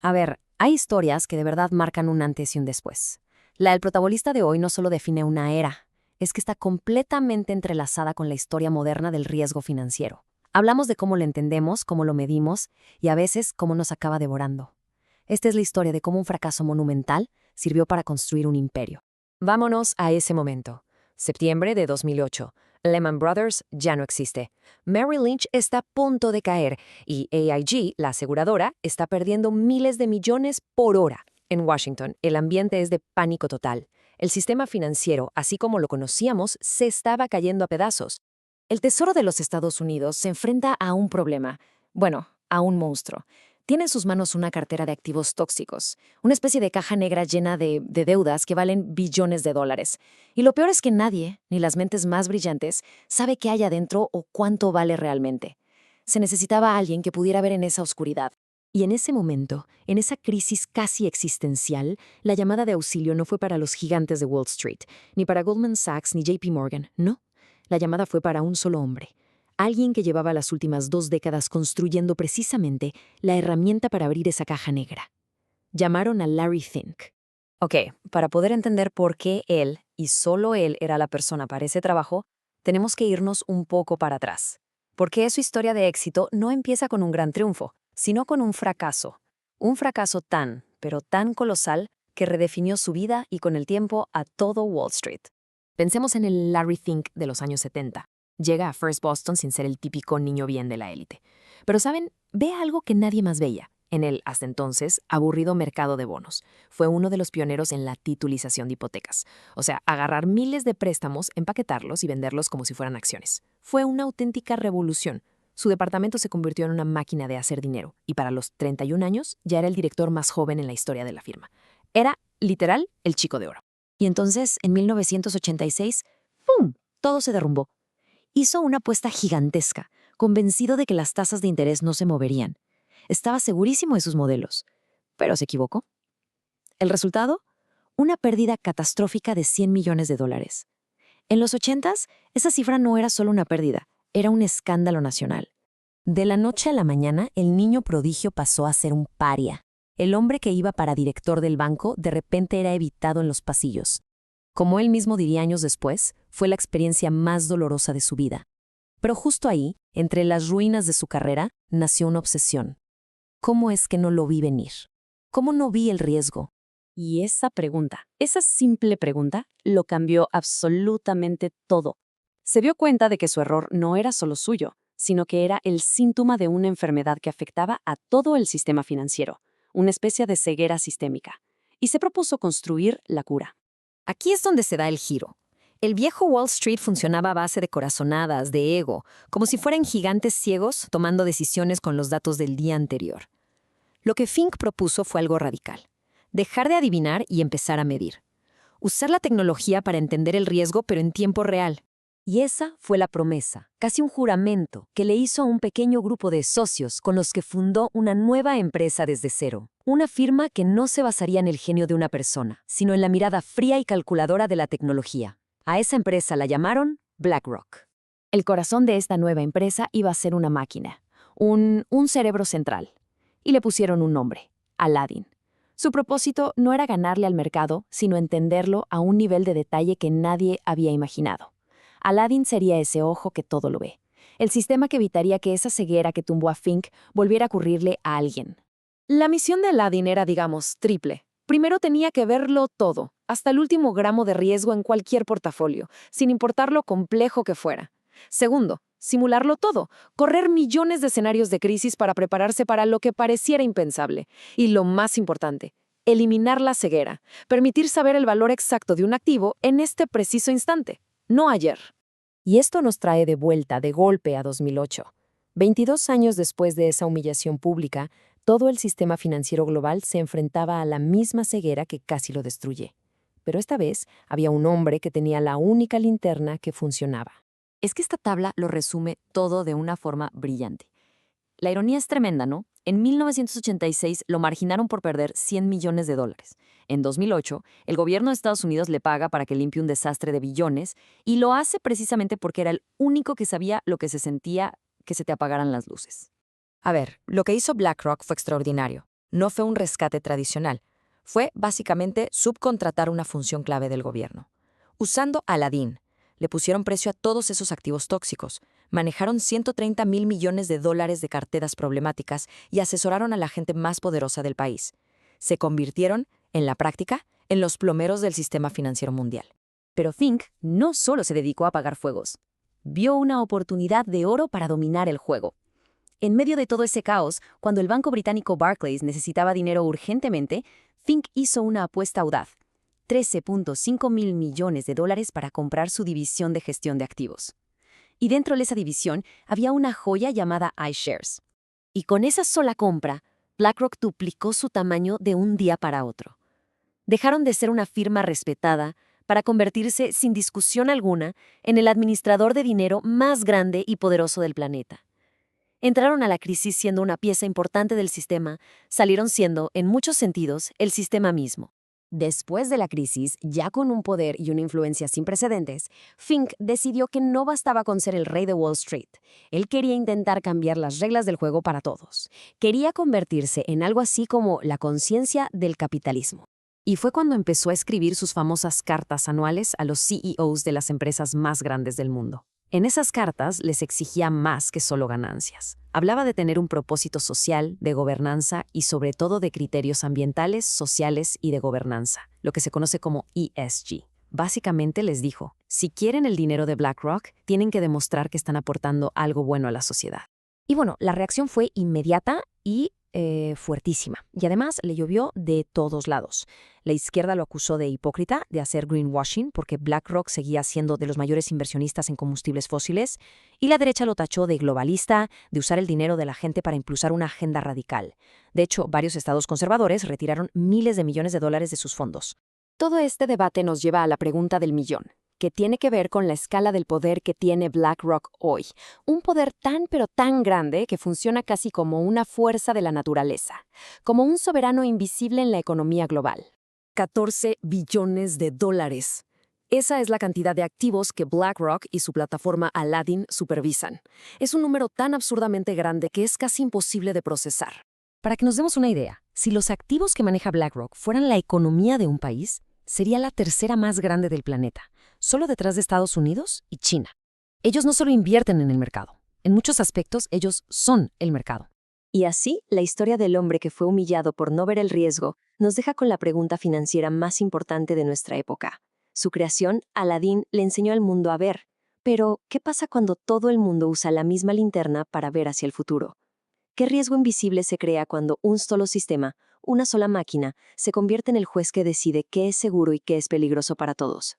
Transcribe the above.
A ver, hay historias que de verdad marcan un antes y un después. La del protagonista de hoy no solo define una era, es que está completamente entrelazada con la historia moderna del riesgo financiero. Hablamos de cómo lo entendemos, cómo lo medimos y a veces cómo nos acaba devorando. Esta es la historia de cómo un fracaso monumental sirvió para construir un imperio. Vámonos a ese momento. Septiembre de 2008. Lehman Brothers ya no existe. Merrill Lynch está a punto de caer y AIG, la aseguradora, está perdiendo miles de millones por hora. En Washington, el ambiente es de pánico total. El sistema financiero, así como lo conocíamos, se estaba cayendo a pedazos. El Tesoro de los Estados Unidos se enfrenta a un problema. Bueno, a un monstruo. Tiene en sus manos una cartera de activos tóxicos, una especie de caja negra llena de deudas que valen billones de dólares. Y lo peor es que nadie, ni las mentes más brillantes, sabe qué hay adentro o cuánto vale realmente. Se necesitaba a alguien que pudiera ver en esa oscuridad. Y en ese momento, en esa crisis casi existencial, la llamada de auxilio no fue para los gigantes de Wall Street, ni para Goldman Sachs ni JP Morgan, no. La llamada fue para un solo hombre. Alguien que llevaba las últimas 2 décadas construyendo precisamente la herramienta para abrir esa caja negra. Llamaron a Larry Fink. Ok, para poder entender por qué él, y solo él, era la persona para ese trabajo, tenemos que irnos un poco para atrás. Porque su historia de éxito no empieza con un gran triunfo, sino con un fracaso. Un fracaso tan, pero tan colosal, que redefinió su vida y con el tiempo a todo Wall Street. Pensemos en el Larry Fink de los años 70. Llega a First Boston sin ser el típico niño bien de la élite. Pero, ¿saben? Ve algo que nadie más veía en el, hasta entonces, aburrido mercado de bonos. Fue uno de los pioneros en la titulización de hipotecas. O sea, agarrar miles de préstamos, empaquetarlos y venderlos como si fueran acciones. Fue una auténtica revolución. Su departamento se convirtió en una máquina de hacer dinero y para los 31 años ya era el director más joven en la historia de la firma. Era, literal, el chico de oro. Y entonces, en 1986, ¡pum!, todo se derrumbó. Hizo una apuesta gigantesca, convencido de que las tasas de interés no se moverían. Estaba segurísimo de sus modelos, pero se equivocó. ¿El resultado? Una pérdida catastrófica de 100 millones de dólares. En los 80s, esa cifra no era solo una pérdida, era un escándalo nacional. De la noche a la mañana, el niño prodigio pasó a ser un paria. El hombre que iba para director del banco de repente era evitado en los pasillos. Como él mismo diría años después, fue la experiencia más dolorosa de su vida. Pero justo ahí, entre las ruinas de su carrera, nació una obsesión. ¿Cómo es que no lo vi venir? ¿Cómo no vi el riesgo? Y esa pregunta, esa simple pregunta, lo cambió absolutamente todo. Se dio cuenta de que su error no era solo suyo, sino que era el síntoma de una enfermedad que afectaba a todo el sistema financiero, una especie de ceguera sistémica, y se propuso construir la cura. Aquí es donde se da el giro. El viejo Wall Street funcionaba a base de corazonadas, de ego, como si fueran gigantes ciegos tomando decisiones con los datos del día anterior. Lo que Fink propuso fue algo radical. Dejar de adivinar y empezar a medir. Usar la tecnología para entender el riesgo, pero en tiempo real. Y esa fue la promesa, casi un juramento, que le hizo a un pequeño grupo de socios con los que fundó una nueva empresa desde cero. Una firma que no se basaría en el genio de una persona, sino en la mirada fría y calculadora de la tecnología. A esa empresa la llamaron BlackRock. El corazón de esta nueva empresa iba a ser una máquina, un cerebro central. Y le pusieron un nombre, Aladdin. Su propósito no era ganarle al mercado, sino entenderlo a un nivel de detalle que nadie había imaginado. Aladdin sería ese ojo que todo lo ve. El sistema que evitaría que esa ceguera que tumbó a Fink volviera a ocurrirle a alguien. La misión de Aladdin era, digamos, triple. Primero tenía que verlo todo, hasta el último gramo de riesgo en cualquier portafolio, sin importar lo complejo que fuera. Segundo, simularlo todo, correr millones de escenarios de crisis para prepararse para lo que pareciera impensable. Y lo más importante, eliminar la ceguera, permitir saber el valor exacto de un activo en este preciso instante, no ayer. Y esto nos trae de vuelta, de golpe, a 2008. 22 años después de esa humillación pública, todo el sistema financiero global se enfrentaba a la misma ceguera que casi lo destruye. Pero esta vez había un hombre que tenía la única linterna que funcionaba. Es que esta tabla lo resume todo de una forma brillante. La ironía es tremenda, ¿no? En 1986 lo marginaron por perder 100 millones de dólares. En 2008, el gobierno de Estados Unidos le paga para que limpie un desastre de billones y lo hace precisamente porque era el único que sabía lo que se sentía que se te apagaran las luces. A ver, lo que hizo BlackRock fue extraordinario. No fue un rescate tradicional, fue básicamente subcontratar una función clave del gobierno. Usando Aladdin, le pusieron precio a todos esos activos tóxicos, manejaron 130.000 millones de dólares de carteras problemáticas y asesoraron a la gente más poderosa del país. Se convirtieron, en la práctica, en los plomeros del sistema financiero mundial. Pero Fink no solo se dedicó a apagar fuegos. Vio una oportunidad de oro para dominar el juego. En medio de todo ese caos, cuando el banco británico Barclays necesitaba dinero urgentemente, Fink hizo una apuesta audaz: 13.5 mil millones de dólares para comprar su división de gestión de activos. Y dentro de esa división había una joya llamada iShares. Y con esa sola compra, BlackRock duplicó su tamaño de un día para otro. Dejaron de ser una firma respetada para convertirse, sin discusión alguna, en el administrador de dinero más grande y poderoso del planeta. Entraron a la crisis siendo una pieza importante del sistema, salieron siendo, en muchos sentidos, el sistema mismo. Después de la crisis, ya con un poder y una influencia sin precedentes, Fink decidió que no bastaba con ser el rey de Wall Street. Él quería intentar cambiar las reglas del juego para todos. Quería convertirse en algo así como la conciencia del capitalismo. Y fue cuando empezó a escribir sus famosas cartas anuales a los CEOs de las empresas más grandes del mundo. En esas cartas les exigía más que solo ganancias. Hablaba de tener un propósito social, de gobernanza y sobre todo de criterios ambientales, sociales y de gobernanza, lo que se conoce como ESG. Básicamente les dijo, si quieren el dinero de BlackRock, tienen que demostrar que están aportando algo bueno a la sociedad. Y bueno, la reacción fue inmediata y fuertísima. Y además le llovió de todos lados. La izquierda lo acusó de hipócrita, de hacer greenwashing, porque BlackRock seguía siendo de los mayores inversionistas en combustibles fósiles, y la derecha lo tachó de globalista, de usar el dinero de la gente para impulsar una agenda radical. De hecho, varios estados conservadores retiraron miles de millones de dólares de sus fondos. Todo este debate nos lleva a la pregunta del millón, que tiene que ver con la escala del poder que tiene BlackRock hoy. Un poder tan pero tan grande que funciona casi como una fuerza de la naturaleza, como un soberano invisible en la economía global. 14 billones de dólares. Esa es la cantidad de activos que BlackRock y su plataforma Aladdin supervisan. Es un número tan absurdamente grande que es casi imposible de procesar. Para que nos demos una idea, si los activos que maneja BlackRock fueran la economía de un país, sería la tercera más grande del planeta, solo detrás de Estados Unidos y China. Ellos no solo invierten en el mercado, en muchos aspectos ellos son el mercado. Y así, la historia del hombre que fue humillado por no ver el riesgo nos deja con la pregunta financiera más importante de nuestra época. Su creación, Aladdin, le enseñó al mundo a ver. Pero, ¿qué pasa cuando todo el mundo usa la misma linterna para ver hacia el futuro? ¿Qué riesgo invisible se crea cuando un solo sistema, una sola máquina, se convierte en el juez que decide qué es seguro y qué es peligroso para todos?